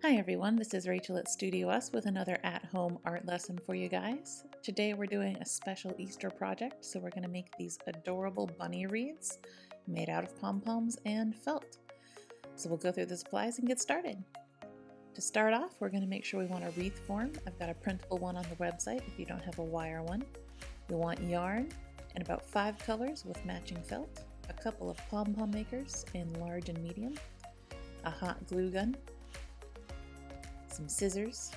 Hi everyone, this is Rachel at StudioUs with another at-home art lesson for you guys. Today we're doing a special Easter project, so we're going to make these adorable bunny wreaths made out of pom-poms and felt. So we'll go through the supplies and get started. To start off, we're going to make sure we want a wreath form. I've got a printable one on the website if you don't have a wire one. You'll want yarn in about 5 colors with matching felt, a couple of pom-pom makers in large and medium, a hot glue gun, some scissors,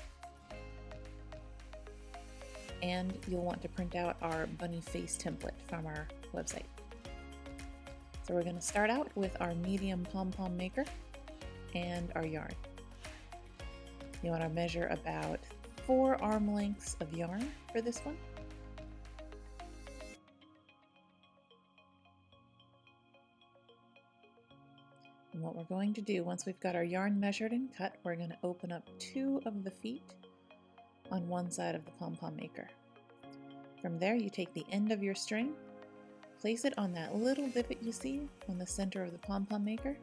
and you'll want to print out our bunny face template from our website. So we're going to start out with our medium pom-pom maker and our yarn. You want to measure about 4 arm lengths of yarn for this one. And what we're going to do, once we've got our yarn measured and cut, we're going to open up 2 of the feet on one side of the pom-pom maker. From there, you take the end of your string, place it on that little divot you see on the center of the pom-pom maker,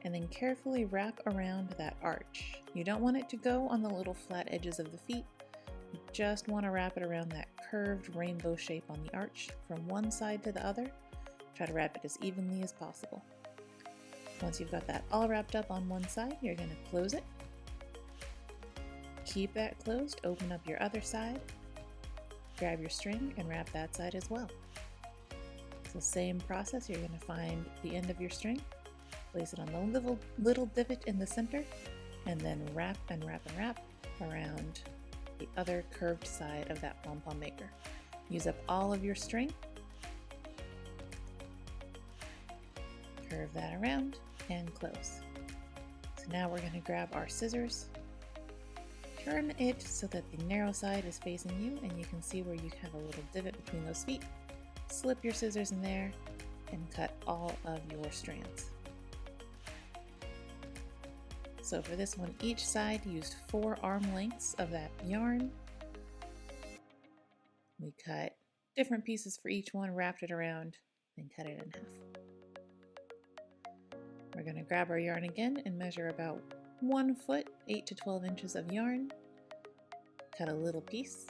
and then carefully wrap around that arch. You don't want it to go on the little flat edges of the feet. You just want to wrap it around that curved rainbow shape on the arch from one side to the other. Try to wrap it as evenly as possible. Once you've got that all wrapped up on one side, you're going to close it. Keep that closed, open up your other side, grab your string and wrap that side as well. So same process, you're going to find the end of your string, place it on the little divot in the center, and then wrap and wrap and wrap around the other curved side of that pom-pom maker. Use up all of your string, curve that around, and close. So now we're going to grab our scissors, turn it so that the narrow side is facing you and you can see where you have a little divot between those feet. Slip your scissors in there and cut all of your strands. So for this one, each side used 4 arm lengths of that yarn. We cut different pieces for each one, wrapped it around, and cut it in half. We're going to grab our yarn again and measure about 1 foot, 8 to 12 inches of yarn. Cut a little piece.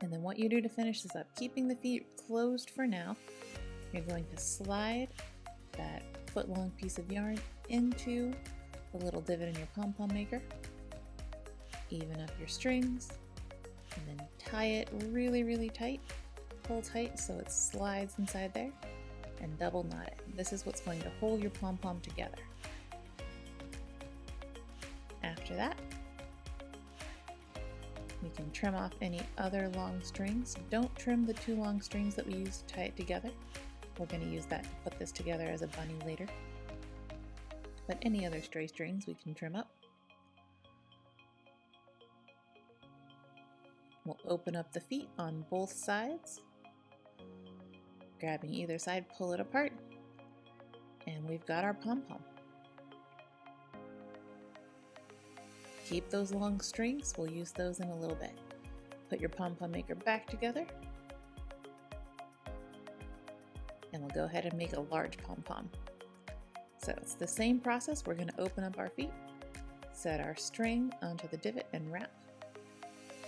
And then what you do to finish this up, keeping the feet closed for now, you're going to slide that foot-long piece of yarn into the little divot in your pom-pom maker. Even up your strings, and then tie it really, really tight. Pull tight so it slides inside there, and double knot it. This is what's going to hold your pom-pom together. After that, you can trim off any other long strings. Don't trim the 2 long strings that we used to tie it together. We're going to use that to put this together as a bunny later. But any other stray strings we can trim up. We'll open up the feet on both sides. Grabbing either side, pull it apart, and we've got our pom-pom. Keep those long strings, we'll use those in a little bit. Put your pom-pom maker back together, and we'll go ahead and make a large pom-pom. So it's the same process. We're going to open up our feet, set our string onto the divot, and wrap.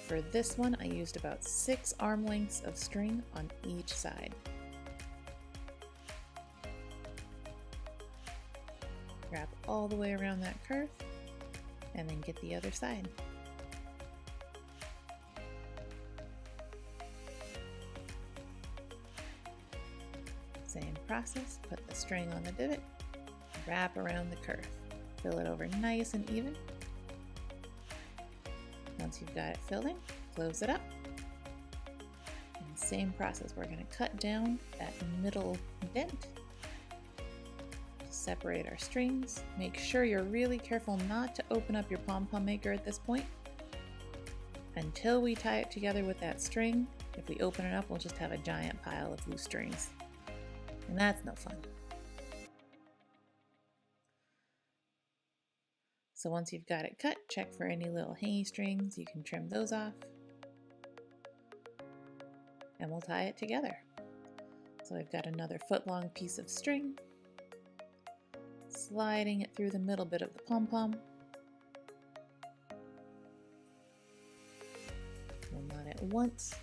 For this one, I used about 6 arm lengths of string on each side. Wrap all the way around that curve, and then get the other side. Same process, put the string on the divot, wrap around the curve. Fill it over nice and even. Once you've got it filled in, close it up. And same process, we're going to cut down that middle dent. Separate our strings. Make sure you're really careful not to open up your pom-pom maker at this point until we tie it together with that string. If we open it up, we'll just have a giant pile of loose strings, and that's no fun. So once you've got it cut, check for any little hangy strings. You can trim those off, and we'll tie it together. So I've got another foot-long piece of string. sliding it through the middle bit of the pom-pom. We'll knot it once,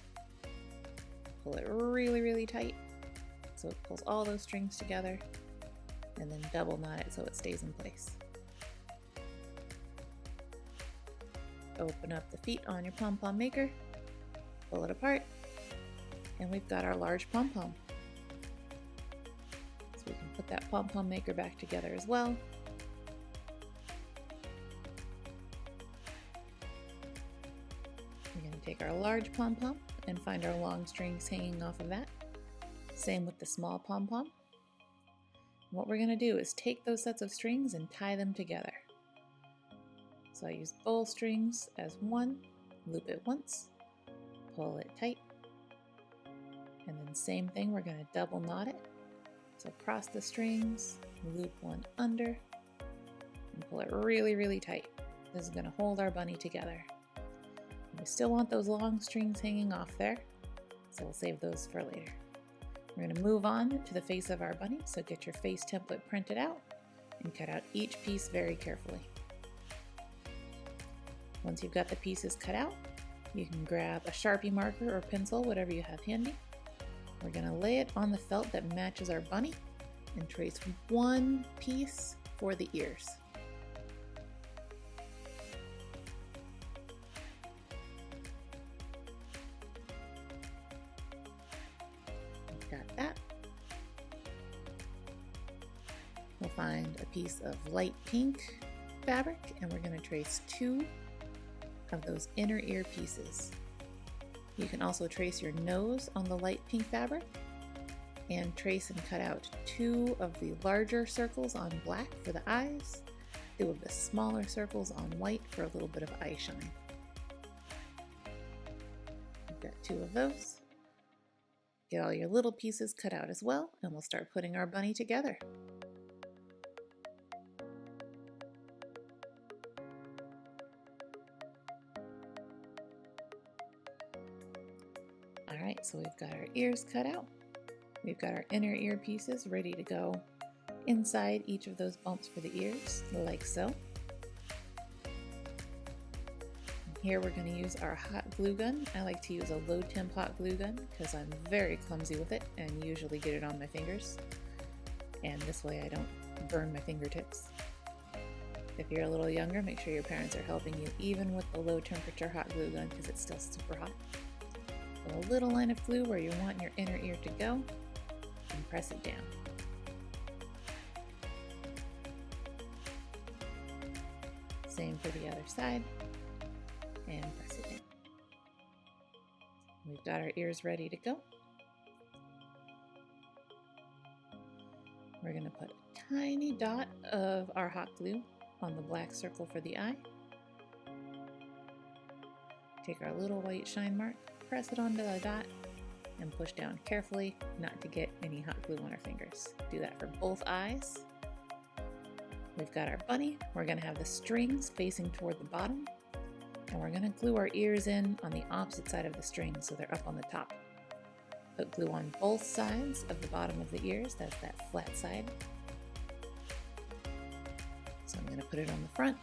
pull it really, really tight so it pulls all those strings together, and then double knot it so it stays in place. Open up the feet on your pom-pom maker, pull it apart, and we've got our large pom-pom. So we can put that pom-pom maker back together as well. We're going to take our large pom-pom and find our long strings hanging off of that. Same with the small pom-pom. What we're going to do is take those sets of strings and tie them together. So I use bowl strings as one, loop it once, pull it tight, and then same thing, we're going to double knot it. So cross the strings, loop one under, and pull it really, really tight. This is going to hold our bunny together. And we still want those long strings hanging off there, so we'll save those for later. We're going to move on to the face of our bunny, so get your face template printed out and cut out each piece very carefully. Once you've got the pieces cut out, you can grab a Sharpie marker or pencil, whatever you have handy. We're going to lay it on the felt that matches our bunny and trace one piece for the ears. Got that. We'll find a piece of light pink fabric and we're going to trace two of those inner ear pieces. You can also trace your nose on the light pink fabric and trace and cut out two of the larger circles on black for the eyes, two of the smaller circles on white for a little bit of eye shine. We've got two of those. Get all your little pieces cut out as well, and we'll start putting our bunny together. Alright, so we've got our ears cut out. We've got our inner ear pieces ready to go inside each of those bumps for the ears, like so. Here we're going to use our hot glue gun. I like to use a low temp hot glue gun because I'm very clumsy with it and usually get it on my fingers. And this way I don't burn my fingertips. If you're a little younger, make sure your parents are helping you even with the low temperature hot glue gun because it's still super hot. So a little line of glue where you want your inner ear to go and press it down. Same for the other side. And press it down. We've got our ears ready to go. We're going to put a tiny dot of our hot glue on the black circle for the eye. Take our little white shine mark, press it onto the dot, and push down carefully not to get any hot glue on our fingers. Do that for both eyes. We've got our bunny. We're going to have the strings facing toward the bottom. And we're going to glue our ears in on the opposite side of the string so they're up on the top. Put glue on both sides of the bottom of the ears, that's that flat side. So I'm going to put it on the front,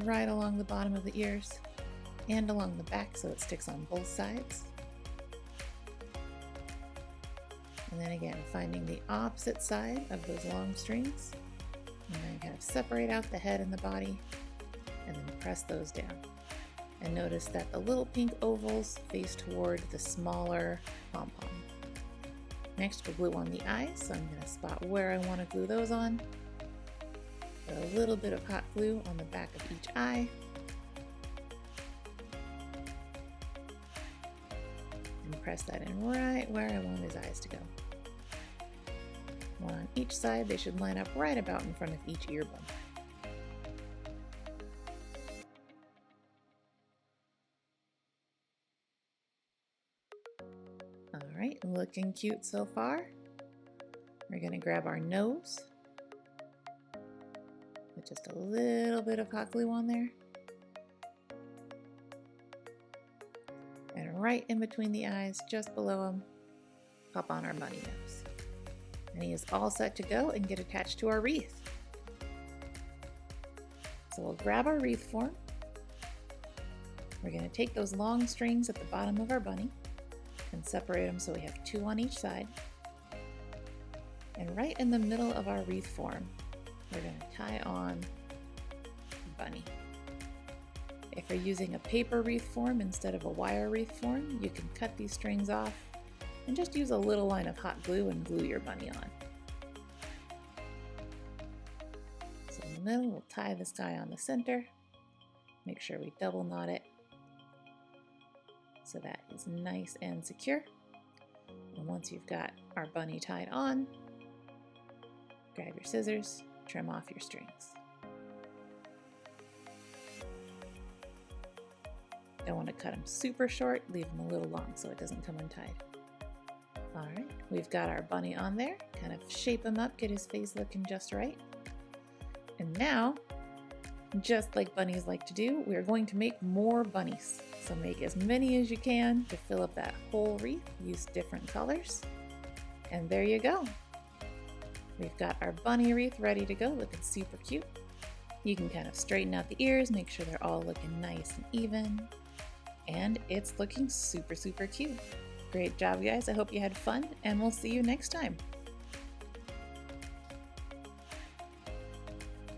right along the bottom of the ears, and along the back so it sticks on both sides. And then again, finding the opposite side of those long strings, and then kind of separate out the head and the body, and then press those down. And notice that the little pink ovals face toward the smaller pom-pom. Next we'll glue on the eyes, so I'm going to spot where I want to glue those on. Put a little bit of hot glue on the back of each eye. And press that in right where I want his eyes to go. One on each side, they should line up right about in front of each ear bump. Alright, looking cute so far. We're going to grab our nose. Put just a little bit of hot glue on there. And right in between the eyes, just below them, pop on our bunny nose. And he is all set to go and get attached to our wreath. So we'll grab our wreath form. We're going to take those long strings at the bottom of our bunny and separate them so we have 2 on each side. And right in the middle of our wreath form, we're going to tie on the bunny. If you're using a paper wreath form instead of a wire wreath form, you can cut these strings off and just use a little line of hot glue and glue your bunny on. So in the middle, we'll tie this guy on the center. Make sure we double knot it so that is nice and secure. And once you've got our bunny tied on, grab your scissors, trim off your strings. Don't want to cut them super short, leave them a little long so it doesn't come untied. Alright, we've got our bunny on there. Kind of shape him up, get his face looking just right. And now, just like bunnies like to do, we're going to make more bunnies. So make as many as you can to fill up that whole wreath. Use different colors. And there you go. We've got our bunny wreath ready to go, looking super cute. You can kind of straighten out the ears, make sure they're all looking nice and even. And it's looking super, super cute. Great job, guys. I hope you had fun, and we'll see you next time.